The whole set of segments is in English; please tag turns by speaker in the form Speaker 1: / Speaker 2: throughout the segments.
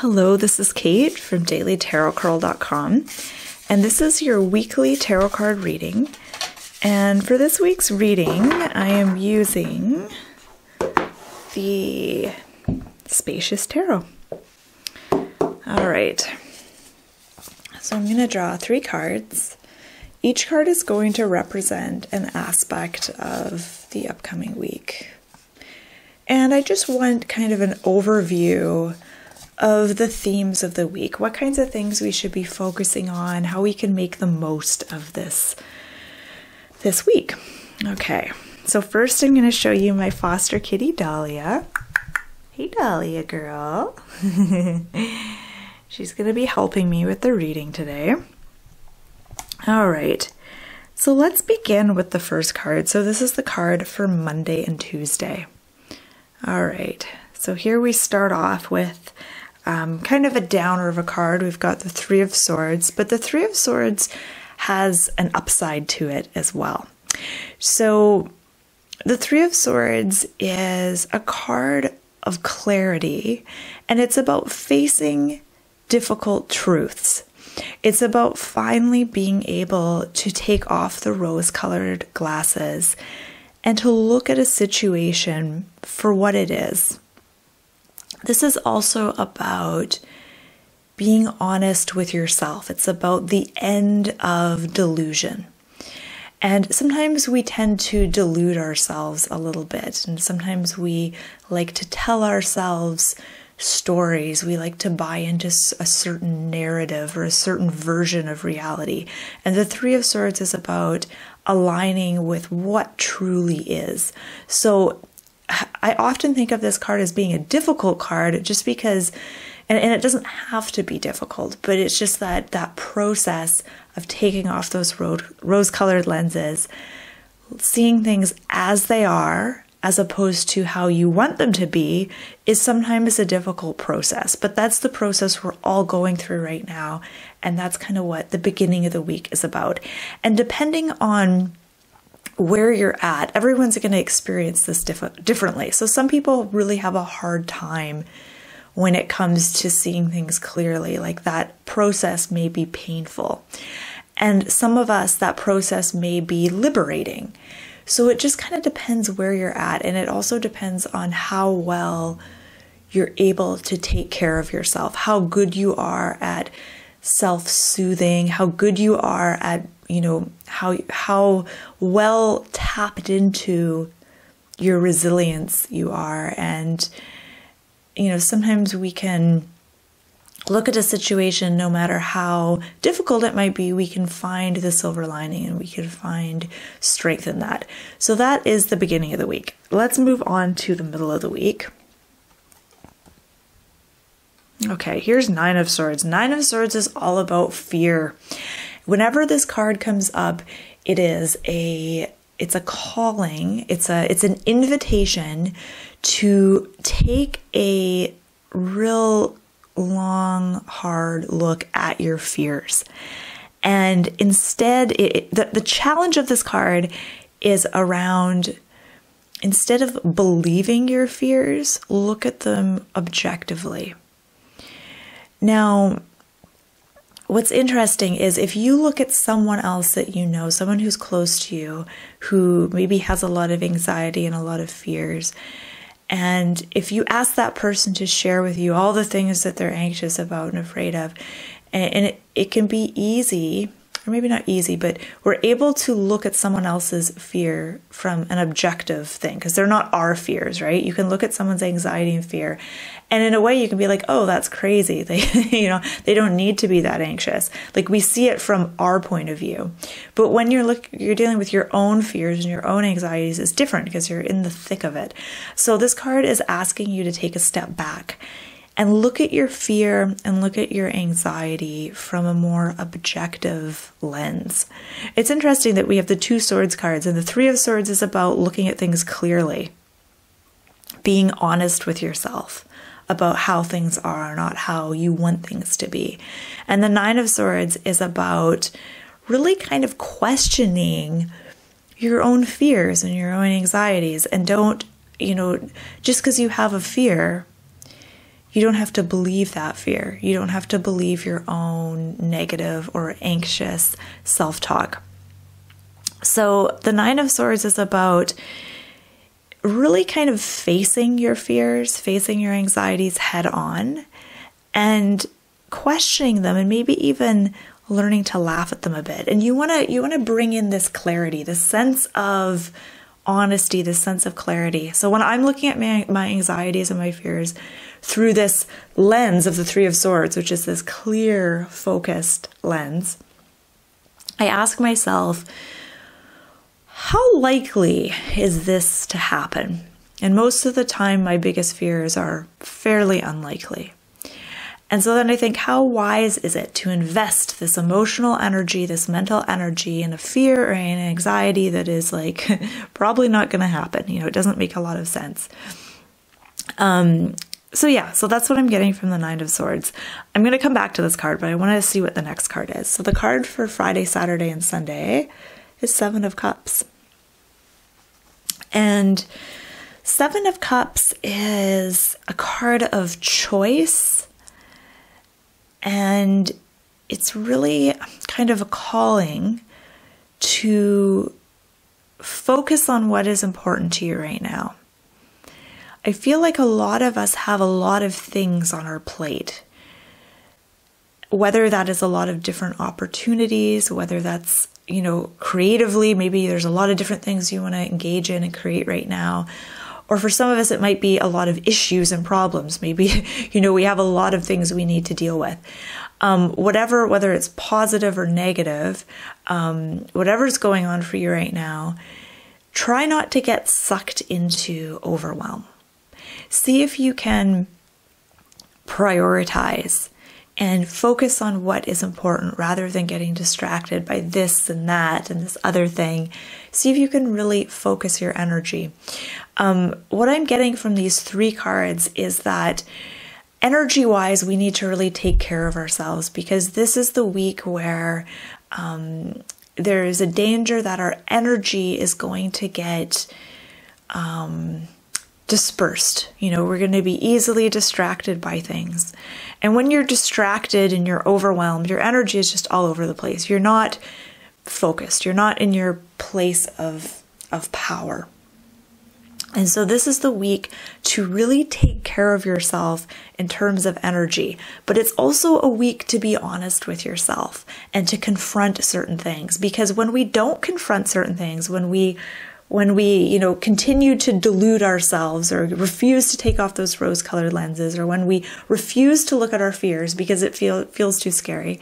Speaker 1: Hello, this is Kate from dailytarotcurl.com, and this is your weekly tarot card reading. And for this week's reading, I am using the Spacious Tarot. All right, so I'm going to draw 3 cards. Each card is going to represent an aspect of the upcoming week. And I just want kind of an overview of the themes of the week, what kinds of things we should be focusing on, how we can make the most of this week. Okay, so first I'm going to show you my foster kitty, Dahlia. Hey, Dahlia girl. She's going to be helping me with the reading today. All right, so let's begin with the first card. So this is the card for Monday and Tuesday. All right, so here we start off with kind of a downer of a card. We've got the 3 of Swords, but the 3 of Swords has an upside to it as well. So the 3 of Swords is a card of clarity, and it's about facing difficult truths. It's about finally being able to take off the rose-colored glasses and to look at a situation for what it is. This is also about being honest with yourself. It's about the end of delusion. And sometimes we tend to delude ourselves a little bit. And sometimes we like to tell ourselves stories. We like to buy into a certain narrative or a certain version of reality. And the 3 of Swords is about aligning with what truly is. So I often think of this card as being a difficult card just because, and it doesn't have to be difficult, but it's just that process of taking off those rose-colored lenses, seeing things as they are, as opposed to how you want them to be, is sometimes a difficult process. But that's the process we're all going through right now, and that's kind of what the beginning of the week is about. And depending on where you're at, everyone's going to experience this differently. So some people really have a hard time when it comes to seeing things clearly. Like that process may be painful. And some of us, that process may be liberating. So it just kind of depends where you're at. And it also depends on how well you're able to take care of yourself, how good you are at self-soothing, how good you are at, how well tapped into your resilience you are. And, sometimes we can look at a situation, no matter how difficult it might be, we can find the silver lining and we can find strength in that. So that is the beginning of the week. Let's move on to the middle of the week. Okay, here's 9 of Swords. 9 of Swords is all about fear. Whenever this card comes up, it's a calling, it's an invitation to take a real long, hard look at your fears. And instead, the challenge of this card is around, instead of believing your fears, look at them objectively. Now, what's interesting is if you look at someone else that you know, someone who's close to you, who maybe has a lot of anxiety and a lot of fears, and if you ask that person to share with you all the things that they're anxious about and afraid of, and it can be easy, or maybe not easy, but we're able to look at someone else's fear from an objective thing, because they're not our fears, right? You can look at someone's anxiety and fear, and in a way you can be like, oh, that's crazy. They, they don't need to be that anxious. Like, we see it from our point of view. But when you're dealing with your own fears and your own anxieties, it's different because you're in the thick of it. So this card is asking you to take a step back and look at your fear and look at your anxiety from a more objective lens. It's interesting that we have the 2 Swords cards, and the 3 of Swords is about looking at things clearly, being honest with yourself about how things are, not how you want things to be. And the 9 of Swords is about really kind of questioning your own fears and your own anxieties. And don't, just because you have a fear, You don't have to believe that fear. You don't have to believe your own negative or anxious self-talk. So the Nine of Swords is about really kind of facing your fears, facing your anxieties head on, and questioning them, and maybe even learning to laugh at them a bit. And you want to bring in this clarity, this sense of honesty, this sense of clarity. So when I'm looking at my anxieties and my fears through this lens of the Three of Swords, which is this clear, focused lens, I ask myself, how likely is this to happen? And most of the time, my biggest fears are fairly unlikely. And so then I think, how wise is it to invest this emotional energy, this mental energy in a fear or an anxiety that is like probably not going to happen? You know, it doesn't make a lot of sense. So that's what I'm getting from the Nine of Swords. I'm going to come back to this card, but I want to see what the next card is. So the card for Friday, Saturday, and Sunday is Seven of Cups. And Seven of Cups is a card of choice, and it's really kind of a calling to focus on what is important to you right now. I feel like a lot of us have a lot of things on our plate, whether that is a lot of different opportunities, whether that's, you know, creatively, maybe there's a lot of different things you want to engage in and create right now. Or for some of us, it might be a lot of issues and problems. Maybe, you know, we have a lot of things we need to deal with. Whether it's positive or negative, whatever's going on for you right now, try not to get sucked into overwhelm. See if you can prioritize and focus on what is important rather than getting distracted by this and that and this other thing. See if you can really focus your energy. What I'm getting from these three cards is that energy-wise, we need to really take care of ourselves, because this is the week where there is a danger that our energy is going to get dispersed. You know, we're going to be easily distracted by things. And when you're distracted and you're overwhelmed, your energy is just all over the place. You're not focused. You're not in your place of power. And so this is the week to really take care of yourself in terms of energy. But it's also a week to be honest with yourself and to confront certain things. Because when we don't confront certain things, when we continue to delude ourselves or refuse to take off those rose-colored lenses, or when we refuse to look at our fears because it feels too scary,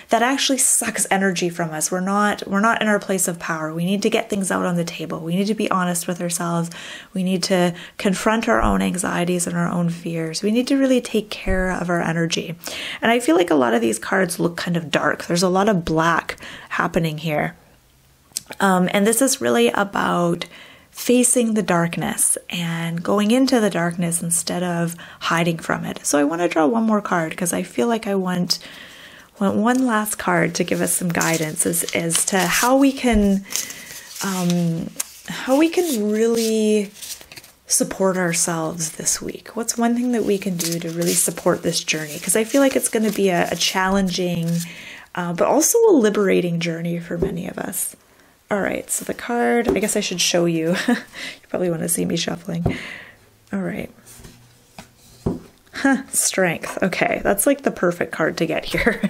Speaker 1: that actually sucks energy from us. We're not in our place of power. We need to get things out on the table. We need to be honest with ourselves. We need to confront our own anxieties and our own fears. We need to really take care of our energy. And I feel like a lot of these cards look kind of dark. There's a lot of black happening here. And this is really about facing the darkness and going into the darkness instead of hiding from it. So I want to draw one more card because I feel like I want one last card to give us some guidance as to how we can really support ourselves this week. What's one thing that we can do to really support this journey? Because I feel like it's going to be a challenging, but also a liberating journey for many of us. All right, so the card, I guess I should show you. You probably want to see me shuffling. All right. Strength. Okay, that's like the perfect card to get here.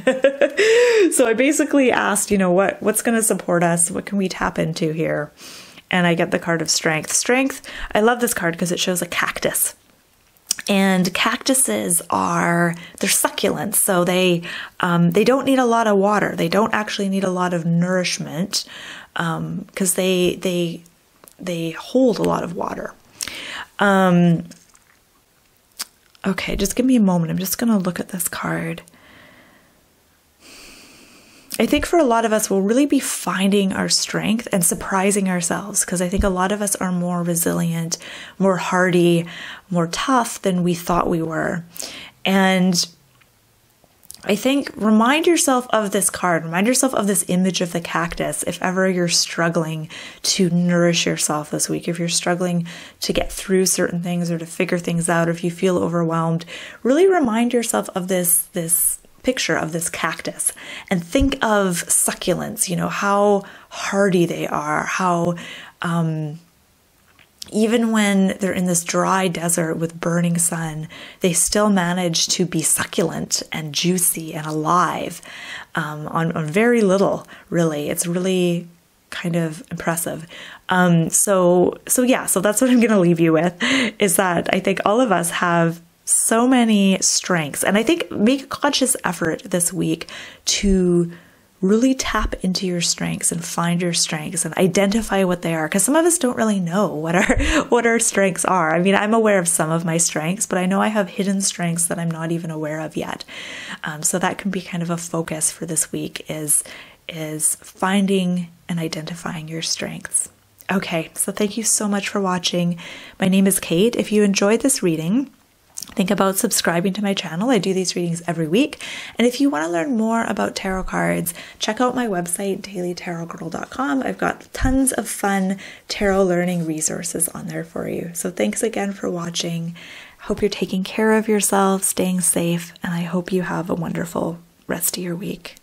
Speaker 1: So I basically asked, what's going to support us? What can we tap into here? And I get the card of strength. Strength, I love this card because it shows a cactus. And cactuses they're succulents, so they don't need a lot of water. They don't actually need a lot of nourishment because they hold a lot of water. Okay, just give me a moment. I'm just going to look at this card. I think for a lot of us, we'll really be finding our strength and surprising ourselves, because I think a lot of us are more resilient, more hardy, more tough than we thought we were. And I think remind yourself of this card, remind yourself of this image of the cactus if ever you're struggling to nourish yourself this week, if you're struggling to get through certain things or to figure things out, if you feel overwhelmed, really remind yourself of this picture of this cactus and think of succulents, you know, how hardy they are, how even when they're in this dry desert with burning sun, they still manage to be succulent and juicy and alive on very little, really. It's really kind of impressive. So that's what I'm going to leave you with, is that I think all of us have so many strengths. And I think make a conscious effort this week to really tap into your strengths and find your strengths and identify what they are, because some of us don't really know what our strengths are. I mean, I'm aware of some of my strengths, but I know I have hidden strengths that I'm not even aware of yet. So that can be kind of a focus for this week, is finding and identifying your strengths. Okay, so thank you so much for watching. My name is Kate. If you enjoyed this reading, think about subscribing to my channel. I do these readings every week. And if you want to learn more about tarot cards, check out my website, dailytarotgirl.com. I've got tons of fun tarot learning resources on there for you. So thanks again for watching. Hope you're taking care of yourself, staying safe, and I hope you have a wonderful rest of your week.